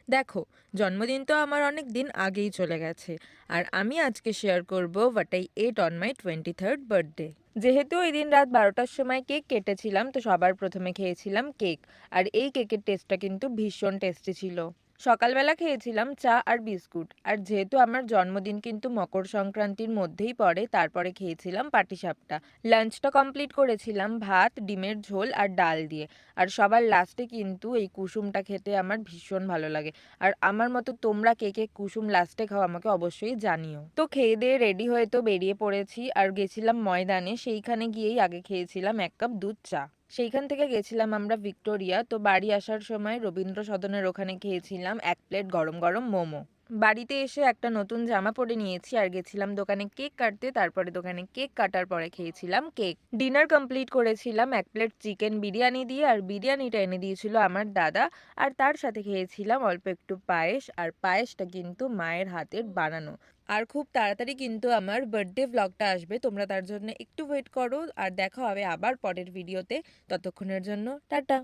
দেখো, জন্মদিন তো আমার অনেক দিন আগেই চলে গেছে, আর আমি আজকে শেয়ার করব what I ate on my 23rd birthday. যেহেতু ওই দিন রাত 12টার সময় কেক কেটেছিলাম, তো সবার প্রথমে খেয়েছিলাম কেক। আর এই কেকের টেস্টটা কিন্তু ভীষণ টেস্টি ছিল। সকালবেলা খেয়েছিলাম চা আর বিস্কুট, আর যেহেতু আমার জন্মদিন কিন্তু মকর সংক্রান্তির মধ্যেই পড়ে, তারপরে খেয়েছিলাম পাটিসাপটা। লাঞ্চটা কমপ্লিট করেছিলাম ভাত, ডিমের ঝোল আর ডাল দিয়ে। আর সবার লাস্টে কিন্তু এই কুসুমটা খেতে আমার ভীষণ ভালো লাগে। আর আমার মতো তোমরা কে কে কুসুম লাস্টে খাও আমাকে অবশ্যই জানিও। তো খেয়ে দিয়ে রেডি হয়ে তো বেরিয়ে পড়েছি আর গেছিলাম ময়দানে। সেইখানে গিয়েই আগে খেয়েছিলাম 1 কাপ দুধ চা। সেইখান থেকে গেছিলাম আমরা ভিক্টোরিয়া। তো বাড়ি আসার সময় রবীন্দ্র সদনের ওখানে খেয়েছিলাম 1 প্লেট গরম গরম মোমো। বাড়িতে এসে একটা নতুন জামা পরে নিয়েছি আর গেছিলাম দোকানে কেক কাটতে। তারপরে দোকানে কেক কাটার পরে খেয়েছিলাম কেক। ডিনার কমপ্লিট করেছিলাম 1 প্লেট চিকেন বিরিয়ানি দিয়ে, আর বিরিয়ানিটা এনে দিয়েছিল আমার দাদা। আর তার সাথে খেয়েছিলাম অল্প একটু পায়েস, আর পায়েসটা কিন্তু মায়ের হাতের বানানো। আর খুব তাড়াতাড়ি কিন্তু আমার বার্থডে ভ্লগটা আসবে, তোমরা তার জন্য একটু ওয়েট করো। আর দেখা হবে আবার পরের ভিডিওতে। ততক্ষণের জন্য টাটা।